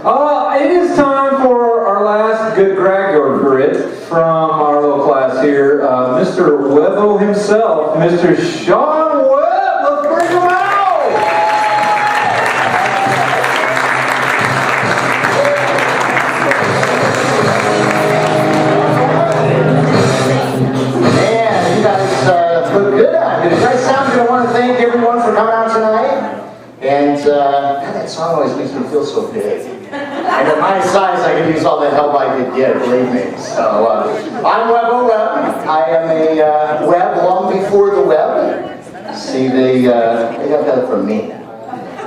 It is time for our last good graduate from our little class here, Mr. Webbo himself, Mr. Sean Webb. Let's bring him out! Man, you guys look good out here. You guys sound good. I want to thank everyone for coming out tonight. And man, that song always makes me feel so big. And at my size, I could use all the help I could get, believe me. So, I'm Webbo Webb. I am a web long before the web. See, they got that from me.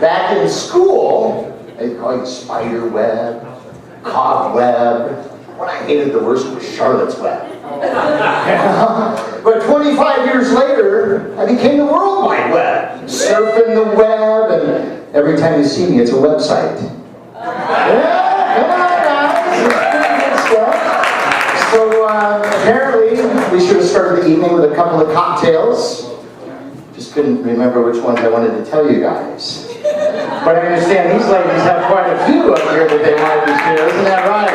Back in school, they called it spider web, cobweb. What I hated the worst was Charlotte's Web. But 25 years later, I became the World Wide Web. Surfing the web, and every time you see me, it's a website. Yeah, come on guys. So apparently, we should have started the evening with a couple of cocktails. Just couldn't remember which ones I wanted to tell you guys. But I understand these ladies have quite a few up here that they wanted to share. Isn't that right?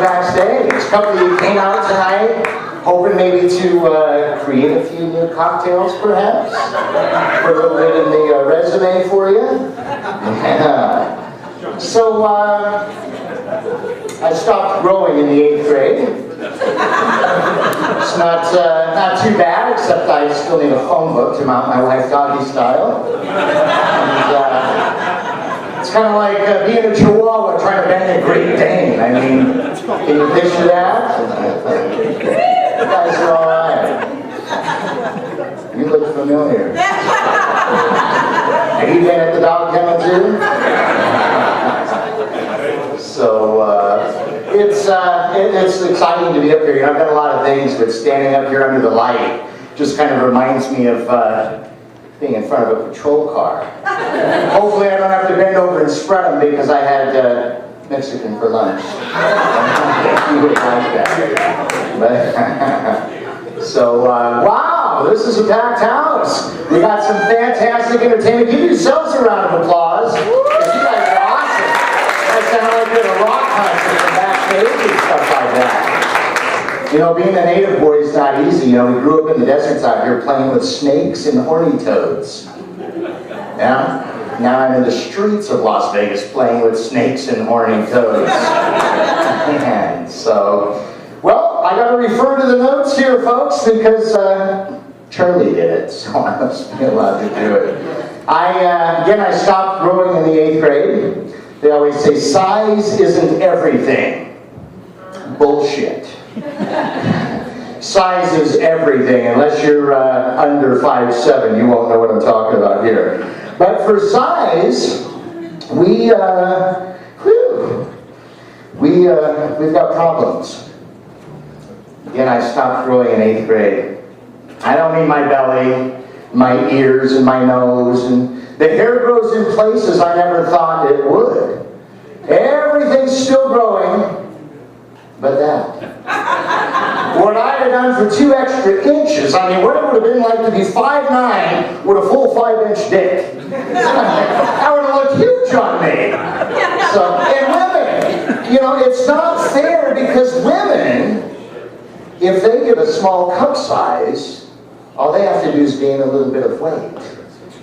Backstage. A couple of you came out tonight hoping maybe to create a few new cocktails perhaps. Put a little bit in the resume for you. So I stopped growing in the 8th grade. It's not too bad, except I still need a phone book to mount my wife doggy style. And, it's kind of like being a Chihuahua trying to bang a Great Dane. I mean, can you picture that? You guys are all right. You look familiar. Have you been at the dog kennel too? So it's exciting to be up here. You know, I've done a lot of things, but standing up here under the light just kind of reminds me of being in front of a patrol car. Hopefully I don't have to bend over and spread them because I had Mexican for lunch. You would like that. But, so, wow, this is a packed house. We got some fantastic entertainment. Give yourselves a round of applause. You guys are awesome. That sounded like a rock concert from backstage and stuff like that. You know, being a native boy is not easy. You know, we grew up in the deserts out here playing with snakes and horny toads. Yeah? Now I'm in the streets of Las Vegas playing with snakes and horny toads. And so, well, I got to refer to the notes here, folks, because Charlie did it, so I must be allowed to do it. Again, I stopped growing in the 8th grade. They always say size isn't everything. Bullshit. Size is everything. Unless you're under 5'7", you won't know what I'm talking about here. But for size, we've got problems. Again, I stopped growing in 8th grade. I don't mean my belly, my ears, and my nose, and the hair grows in places I never thought it would. Everything's still growing, but that. What I'd have done for 2 extra inches, I mean, what it would have been like to be 5'9" with a full 5-inch dick. That would have looked huge on me. So, and women, you know, it's not fair because women, if they get a small cup size, all they have to do is gain a little bit of weight.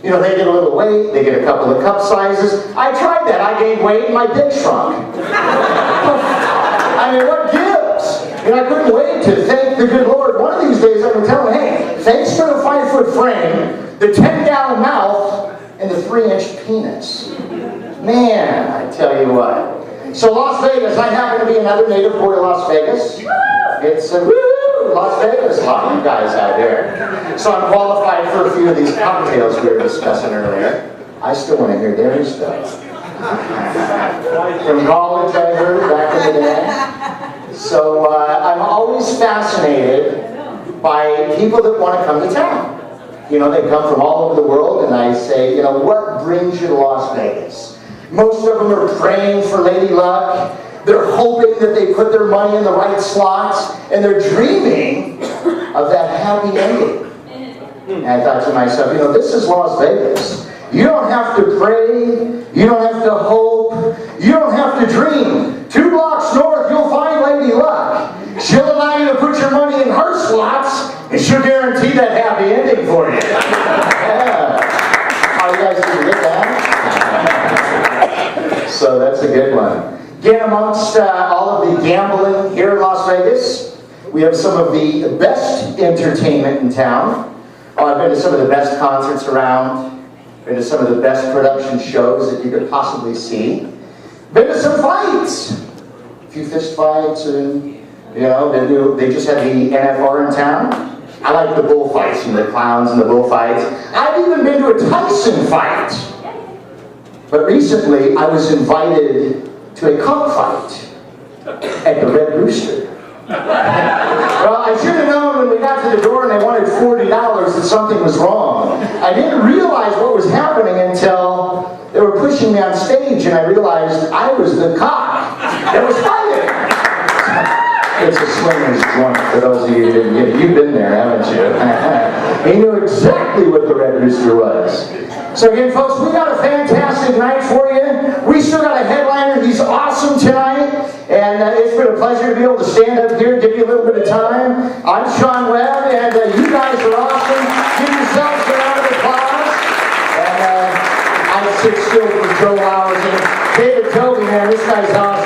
You know, they get a little weight, they get a couple of cup sizes. I tried that, I gained weight and my dick shrunk. I mean, what gives? And I couldn't wait to thank the good Lord. One of these days I'm going to tell him, hey, thanks for the 5-foot frame, the 10-gallon mouth, and the 3-inch penis. Man, I tell you what. So Las Vegas, I happen to be another native boy of Las Vegas. It's Las Vegas, a lot of you guys out there. So I'm qualified for a few of these cocktails we were discussing earlier. I still want to hear their stuff. From college, I heard, back in the day. So I'm always fascinated by people that want to come to town. You know, they come from all over the world, and I say, you know, what brings you to Las Vegas? Most of them are praying for Lady Luck. They're hoping that they put their money in the right slots, and they're dreaming of that happy ending. And I thought to myself, you know, this is Las Vegas. You don't have to pray. You don't have to hope. You don't have to dream. 2 blocks north, you'll find Lady Luck. She'll allow you to put your money in her slots, and she'll guarantee that happy ending for you. Yeah. Oh, you guys can get that? So that's a good one. Again, amongst all of the gambling here in Las Vegas, we have some of the best entertainment in town. I've been to some of the best concerts around. Been to some of the best production shows that you could possibly see. Been to some fights. A few fist fights, and they just had the NFR in town. I like the bullfights and the clowns and the bullfights. I've even been to a Tyson fight. But recently, I was invited to a cockfight at the Red Rooster. Well, I should have known when we got to the door and they wanted $40 that something was wrong. I didn't realize what was happening until they were pushing me on stage, and I realized I was the cock that was fighting. It's a swinger's joint, for those of you who didn't get it. You've been there, haven't you? He knew exactly what the Red Rooster was. So again, folks, we got a fantastic night for you. We still got a headliner. He's awesome tonight. And it's been a pleasure to be able to stand up here and give you a little bit of time. I'm Sean Webb, and you guys are awesome. Give yourselves a round of applause. And I sit still for Joe Hours. And David Toby, man, this guy's awesome.